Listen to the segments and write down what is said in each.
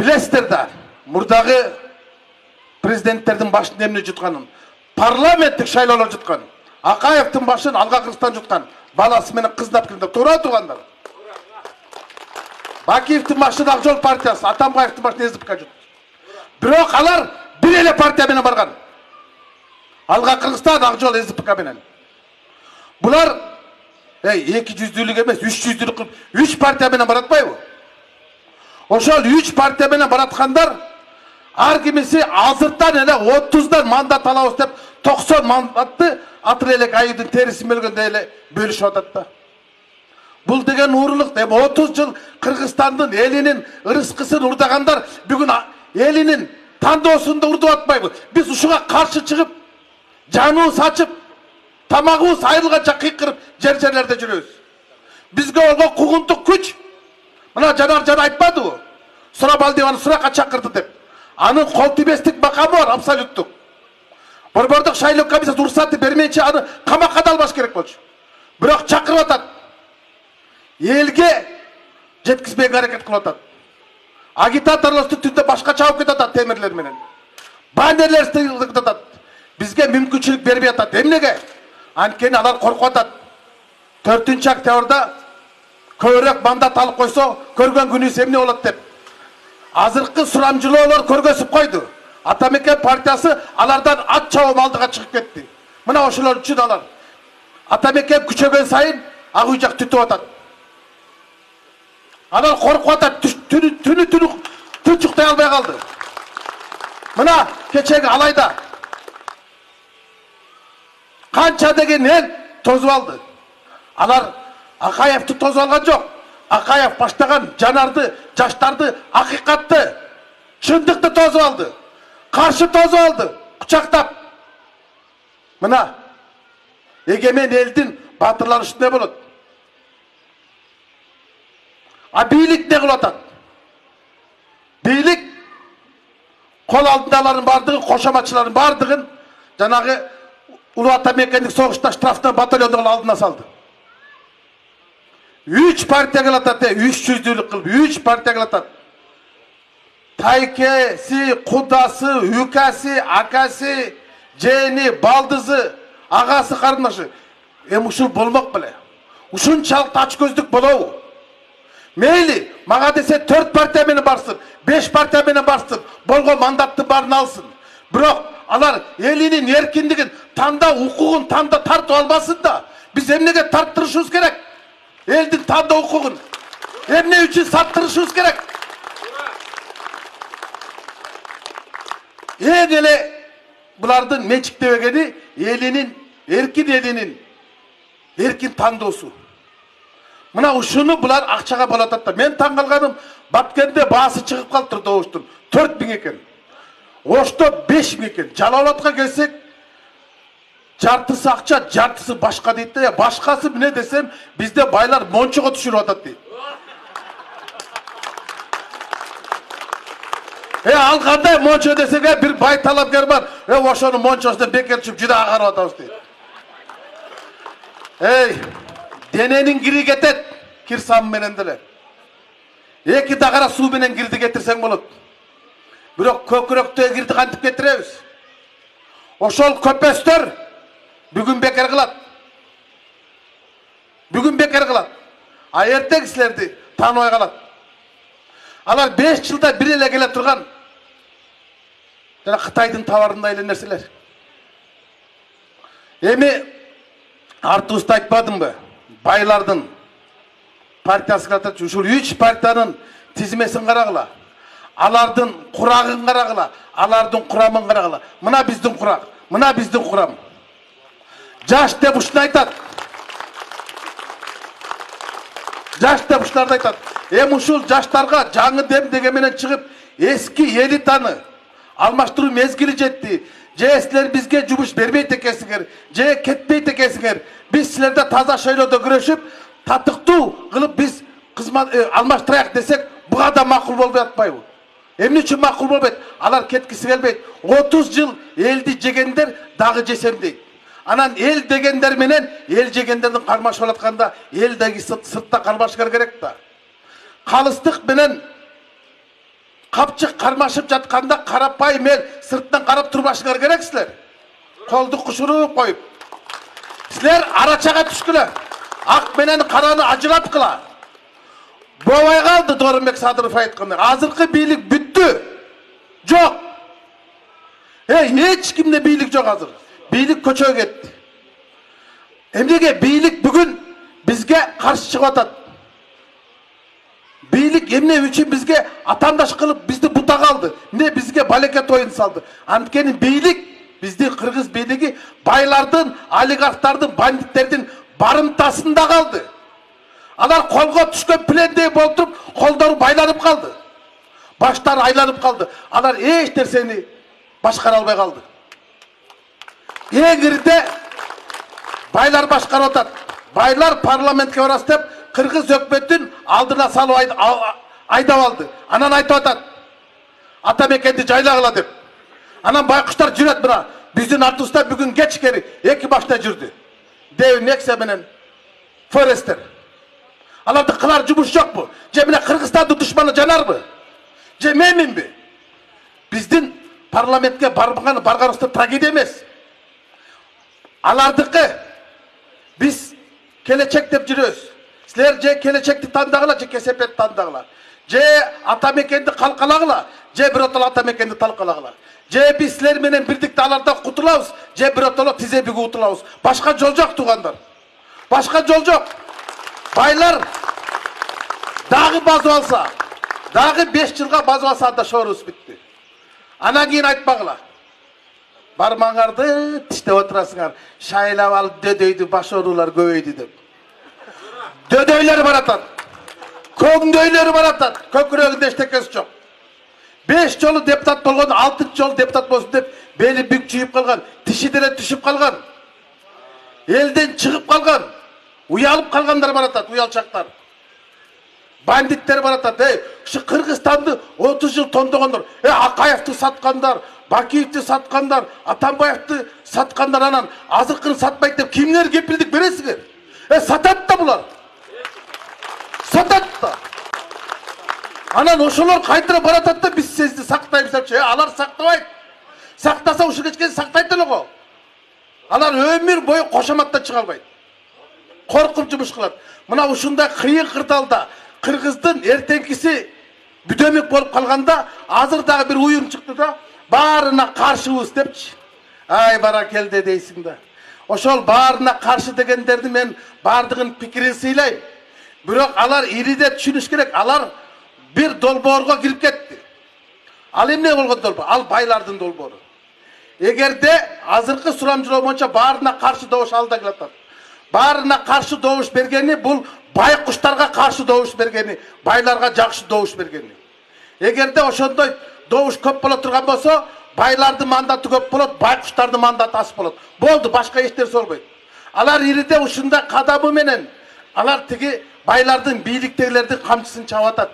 Білесіздер да, мұрдағы президенттердің башын емне жұтқанын, парламенттік шайлаулар жұтқан, Ақаевтың башын Алға Қырғызстан жұтқан, баласы менен қыздап кірді, тура тұрғандар. Бакиевтің башын Ақжол партиясы, Атамбаевтың башын СДПК жұтты. Бирок алар bir эле партия менен барган. Алга Кыргызстан, Акжол, СДПК менен. Булар 200-дүүлүк эмес, 300-дүүлүк кылып, 3 партия менен баратпайбы? Ошол 3 партия менен бараткандар ар кимиси азырттан эле 30дан мандат алабыз деп 90 мандатты атыр элек айдын терисин бөлгөндө эле бөлүшүп атат да. Бул деген уурулук деп 30 жыл Кыргызстандын элинин ырыскысын урдагандар бүгүн элинин тандоосунду урдуп атпайбы? Биз ушуга каршы чыгып, жаныбыз ачып, тамагыбыз айрылганча кыйкырып жерлерде жүрөбүз. Бизге болгон кугунтук күч мына Жанар жана айтпадыбы? Сурабалдиеваны суракка чакырды деп. Анын кол тийбестик макамы бар, абсолюттук. Борбордук шайлоо комиссиясы уруксаты бермейинче аны камакка да албаш керек болчу. Бирок чакырып атат. Элге жеткизбейге аракет кылып атат. Агитаторлорду түндө башкача алып кетип атат темирлер менен. Баннерлер стыгып атат. Бизге мүмкүнчүлүк бербей атат. Эмнеге? Анткени алар коркуп атат. 4-октябрда көбүрөөк мандат алып койсо, көргөн күнү эмне болот деп. Азыркы сурамжылоолор көргөзүп койду. Атамекен партиясы алардан ат чабып алдыга чыгып кетти. Мына ошолор үчүн алар. Атамекен күчөгөн сайын ак үй жак түтүп атат. Алар коркуп атат, түнү тынчыктай албай калды. Мына кечеги алайда канча деген эл тозуп алды. Алар Акаевди тозуп алган жок. Акаев баштаган жанарды, жаштарды, акыйкатты, чындыкты тозуп алды. Каршы тозуп алды, кучактап. Мына эгемен элдин батырлары ушундай болот. А бийлик не кылып атат? Бийлик кол алдындагылардын бардыгын, кошоматчылардын бардыгын жанагы улуу атамекендик согушта штрафтан батальондун алдына салды. 3 партия кылатат, 300-дүүлүк кылып, 3 партия кылатат. Тайкеси, кудасы, үкасы, акасы, жени, балдызы, агасы, карындашы. Ушул болмок беле. Ушунчалык ач көздүк болобу? Мейли, мага десе 4 партия менен барсын, 5 партия менен барсын, болгон мандаттын барын алсын. Бирок алар элинин эркиндигин, тандоо укугун тартып албасын да. Биз эмнеге тарттырышыбыз керек? Элдин тандоо укугун эмне үчүн саттырышыбыз керек? Эң эле булардын мечиктебегени элинин, эркин тандоосу. Мына ушуну булар акчага болотат да. Мен таң калганым, Баткенде баасы чыгып калыптыр добуштун. 4000 экен. Ошто 5000 экен. Жалал-Абадка келсек, жартысы акча, жартысы башка дейт да. Башкасы эмне десем, бизде байлар мончого түшүрүп атат дейт. Ал кандай мончо десеге бир бай талапкер бар. Ошону мончосунан бекер чүп жүдө агарып атабыз дейт. Дененин кири кетет, кир сам менен деле. 2 дагара суу менен кирди кетирсең болот. Бирок көкүрөктөгү кирди кантип кетиребиз? Ошол көпөстөр бүгүн бекер кылат. Бүгүн бекер кылат. А эртең силерди тааныбай калат. Алар 5 жылда бир эле келе турган жана Кытайдын товарындай эле нерселер. Эми артыбызды айтпадымбы? Байлардын партиясы катат, ушул 3 партиянын тизмесин карагыла. Алардын курагын карагыла, алардын курамын карагыла. Мына биздин курак, мына биздин курам. Жаш деп ушуну айтат. Жаш деп ушуларды айтат. Эми ушул жаштарга жаңы дем деген менен чыгып, эски элитаны алмаштыруу мезгили жетти. Же силер бизге жумуш бербейт экенсиңер, же кетпейт экенсиңер. Биз силерде таза шайлоодо күрөшүп, татыктуу кылып биз кызмат алмаштырайык десек, буга да макул болбой атпайбы? Эмне үчүн макул болбойт? Алар кеткиси келбейт. 30 жыл элди жегендер дагы жесем дейт. Анан эл дегендер менен эл жегендердин кармашып атканда элдеги сыртта кармашкар керек да. Калыстык менен капчык кармашып жатканда карапайым эл сырттан карап турбашыңар керек силер. Колду кушуруп коюп. Силер арачага түшкүлөр. Ак менен караны ажыраткыла. Болбой калды Дооронбек Садыров айткандай. Азыркы бийлик бүттү. Жок. Эч кимде бийлик жок азыр. Бийлик көчөгө кетти. Эмнеге бийлик бүгүн бизге каршы чыгып атат? Бийлик эмне үчүн бизге атандаш кылып бизди бутага алды? Эмне бизге балекет оюн салды? Анткени бийлик, биздин кыргыз бийлиги байлардын, олигархтардын, бандиттердин барымтасында калды. Алар колго түшкөн плендей болуп туруп, колдору байланып калды. Баштары айланып калды. Алар эч нерсени башкара албай калды. Эң ирде байлар башкарып атат. Байлар парламентке барасы деп кыргыз өкмөтүн алдына салып айдап алды. Анан айтып атат. Ата мекенди жайлагыла деп. Анан байкуштар жүрөт мына. Биздин артыбызда бүгүн кечкери 2 машина жүрдү. Дэви Нексе менен Форестер. Аларды кылар жумуш жокпу? Же мына Кыргызстандын душманы жанарбы? Же менминби? Биздин парламентке барганыбызда трагедия эмес. Алардыкы биз келечек деп жүрөбүз. Силер же келечекти тандагыла, же кесепетти тандагыла. Же ата мекенди калкалагыла, же биротоло ата мекенди талкалагыла. Же биз силер менен бирдикте алардан кутулабыз, же биротоло тизе бүгү утулабыз. Башка жол жок туугандар. Башка жол жок. Байлар дагы базып алса, дагы 5 жылга базып алса анда шоорубуз бүттү. Анан кийин айтпагыла. Бармаңарды тиштеп отурасыңар. Шайлап алып дөдөйдү баш оорулар көбөйдү деп. Дөдөйлөр баратат. Көңдөйлөр баратат. Көкүрөгүндө эчтекеси жок. 5 жолу депутат болгон, 6 жолу депутат болсун деп бели бүк жүйүп калган, тиши деле түшүп калган. Элден чыгып калган. Уялып калгандар баратат, уялчактар. Бандиттер баратат. Ушу Кыргызстанды 30 жыл тондогондор. Акаевди саткандар, Бакиевди саткандар, Атамбаевди саткандар, анан азыркыны сатпайт деп кимдер кепилдик бересиңер? Сатат да булар. Сатат да. Анан ошолор кайтара баратат да биз сизди сактайбыз депчи. Алар сактабайт. Сактаса ушу кечке сактайт эле го. Алар өмүр бою кошоматтан чыга албайт. Коркуп жумуш кылат. Мына ушундай кыйын кырдаалда Кыргыздын эртеңкиси бүдөмөк болуп калганда азыр дагы бир уюм чыкты да, баарына каршыбыз депчи. Ай баракелде дейсиң да. Ошол баарына каршы дегендерди мен бардыгын пикирин сыйлайм. Бирок алар ириде түшүнүш керек. Алар бир долбоорго кирип кетти. Ал эмне болгон долбоор? Ал байлардын долбоору. Эгерде азыркы сурамжылоо боюнча баарына каршы добуш алда келатат. Баарына каршы добуш бергени бул байкуштарга каршы добуш бергени, байларга жакшы добуш бергени. Эгерде ошондой добуш көп боло турган болсо, байлардын мандаты көп болот, байкуштардын мандаты аз болот. Болду, башка эч нерсе болбойт. Алар ириде ушундай кадамы менен алар тиги байлардын, бийликтегилердин камчысын чабып атат.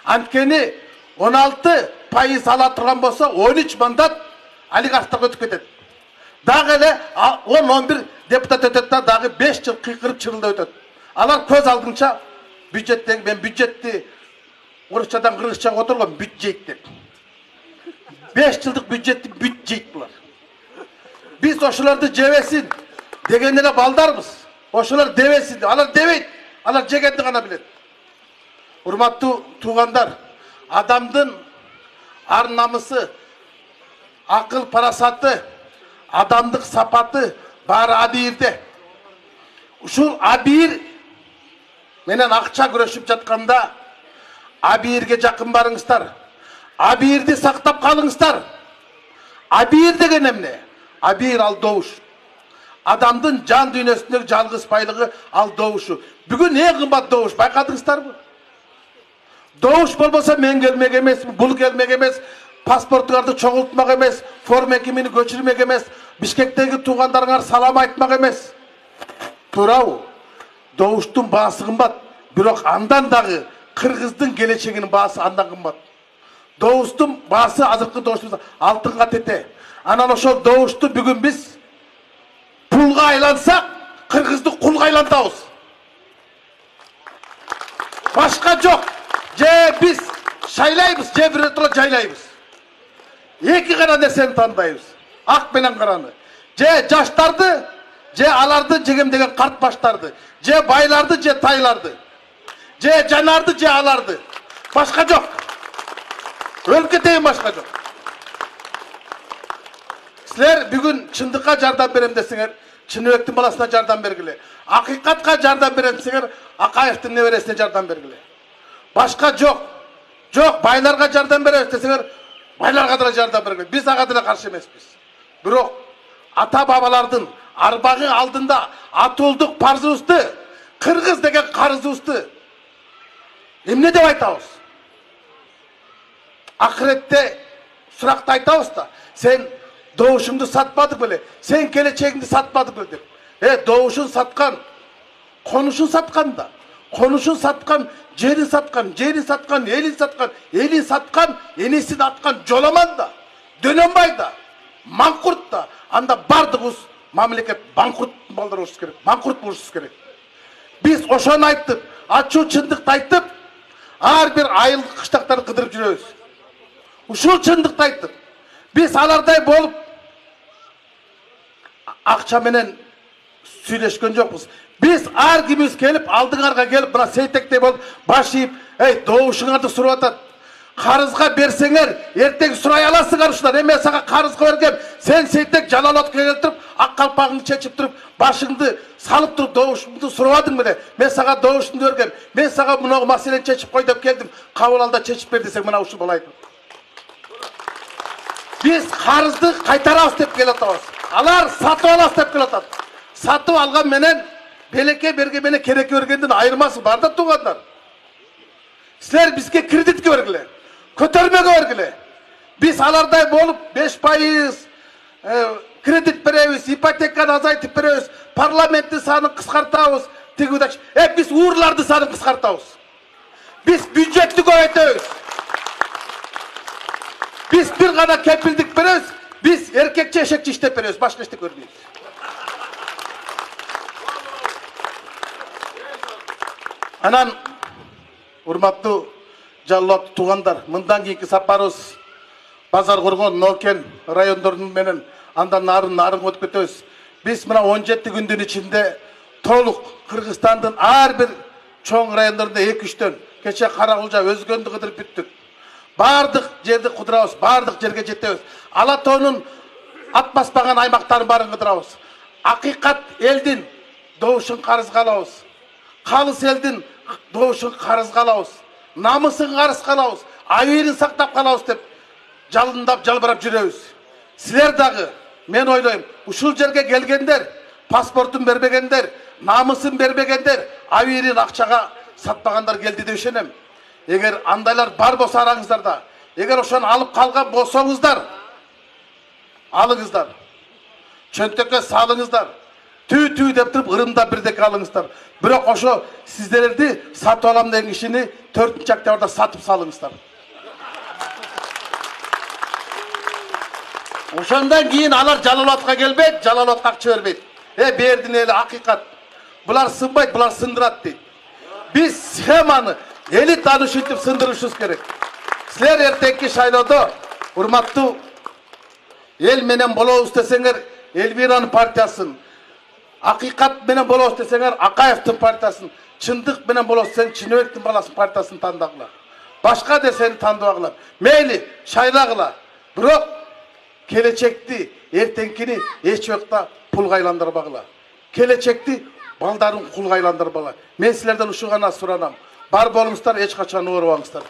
Анткени 16% ала турган болсо, 13 мандат олигархтарга өтүп кетет. Дагы эле 10-11 депутат өтөт да, дагы 5 жыл кыйкырып чырылдап өтөт. Алар көз алдынча бюджеттеги, мен бюджетти орусчадан кыргызчага отурган бюджет деп. 5 жылдык бюджетти бюджет булар. Биз ошолорду жебесин деген эле балдарбыз. Ошолор дебесин, алар дебейт, алар жегенди гана билет. Урматтуу туугандар, адамдын ар намысы, акыл парасаты, адамдык сапаты баары абийирде. Ушул абийир менен акча күрөшүп жатканда абийирге жакын барыңыздар. Абийирди сактап калыңыздар. Абийир деген эмне? Абийир ал добуш. Адамдын жан дүйнөсүндөгү жалгыз байлыгы ал добушу. Бүгүн эң кымбат добуш байкадыңыздарбы? Добуш болбосо мен келмек эмес, бул келмек эмес, паспортуңарды чогултмак эмес, форма экимини көчүрмек эмес, Бишкектеги туугандарыңар салам айтмак эмес. Туурабы? Добуштун баасы кымбат, бирок андан дагы Кыргыздын келечегинин баасы андан кымбат. Добуштун баасы азыркы добуштубуз алтынга тете. Анан ошол добушту бүгүн биз пулга айлансак, Кыргызды кулга айлантабыз. Башка жок. Же биз шайлайбыз, же біротоло жайлайбыз. Эки гана нерсени тандайбыз. Ак менен караны. Же жаштарды, же аларды жегемдеген карт баштарды, же байларды, же тайларды. Же жанарды, же аларды. Башка жок. Өлкө тең башка жок. Силер бүгүн чындыкка жардам берем десеңер, Чыныбектин баласына жардам бергиле. Акыйкатка жардам берем десеңер, Акаевдин небересине жардам бергиле. Башка жок. Жок, байларга жардам беребиз десеңер, байларга да жардам бергиле. Биз ага деле каршы эмеспиз. Бирок ата бабалардын арбагы алдында атуулдук парзыбызды, кыргыз деген карызыбызды эмне деп айтабыз? Акыретте суракта айтабыз да, сен doğuşumdu satmadık böyle. Sen geleceğini satmadık böyle der. Doğuşun satkan, konuşun satkan da. Konuşun satkan, jeri satkan, jeri satkan, elin satkan, elin satkan, enesini atkan jolaman da. Dönenbay da. Mankurt da. Anda bardığız mamleket bankrut boluruz gerek. Bankrut boluruz gerek. Biz oşan ayttık, açуу çındıkta ayttık. Har bir ayıldık kıştaktарды kıdırıp жүрөбүz. Ушул çındıkta ayttık. Biz alarday bolup акча менен сүйлөшкөн жокпуз. Биз ар кимибиз келип, алдыңарга келип, мына сейтектей болуп, баш ийип, добушуңарды сурап атат. Карызга берсеңер, эртең сурай аласыңар ушулар. Мен сага карызга бергем, сен сейтек жалалатка келтирип, ак калпагыңды чечип туруп, башыңды салып туруп, добушуңду сурабадың беле. Мен сага добушуңду бергем. Мен сага мына маселени чечип кой деп келдим. Кабыл алда чечип бер десең, мына ушул болайт. Biz karızды kaytarabыз деп келатабыз. Алар сатып алабыз деп келатат. Сатып алган менен белекке берген менен керекке бергендин айырмасы бар да туугандар. Силер бизге кредитке бергиле, көтөрмөгө бергиле. Биз алардай болуп 5% кредит беребиз, ипотеканы азайтып беребиз, парламенттин санын кыскартабыз, тигүүдө. Биз уурларды санын кыскартабыз. Биз бюджетти көбөйтөбүз. Biz bir gana kepildik beremiz, biz erkekçe eşekçe işlep beremiz, başka işte görmüyoruz. Anan, urmatlı Жаллат туғандар, мындан кийинки сапарыбыз Базар Коргон, Нокен райондорунун менен андан нарын өтүп кетебиз. Биз мына 17 күндүн ичинде толук Кыргызстандын ар бир чоң райондорунда 2-3төн, кече Каракулжа, Өзгөндү кыдырып бүттүк. Бардык жерди кыдырабыз, бардык жерге жетебиз. Ала тоонун ат баспаган аймактарын барын кыдырабыз. Акыйкат элдин добушун карызга алабыз. Калыс элдин добушун карызга алабыз. Намысын карызга алабыз. Айырын сактап калабыз деп жалындап, жалбырап жүрөбүз. Силер дагы, мен ойлойм, ушул жерге келгендер, паспортун бербегендер, намысын бербегендер, айырын акчага сатпагандар келди деп ишенем. Егер андайлар бар болса араңыздар да, егер ошону алып калган болсоңуздар, алыңыздар. Чөнтөккө салыңыздар. Түү деп туруп ырымдап бирдеке алыңыздар. Бирок ошо сиздерди сатып алам деген кишини 4-октябрда сатып салыңыздар. Ошондон кийин алар Жалалатка келбейт, Жалалатка акча бербейт. Бердин эли акыйкат. Булар сынбайт, булар сындырат дейт. Биз схеманы эли тааныш үчүн сындырышыбыз керек. Силер эртеңки шайлоодо урматтуу эл менен болобуз десеңер, Элвиранын партиясын, акыйкат менен болобуз десеңер, Акаевдин партиясын, чындык менен болобуз десең, Чыныбектин баласынын партиясын тандагыла. Башка нерсени тандабагыла. Мейли шайлагыла. Бирок келечекти, эртеңкини эч убакта пулга айландырбагыла. Келечекти балдарын кулга айландырбагыла. Мен силерден ушул гана суранам. Бар болуңуздар, эч качан оорубаңыздар.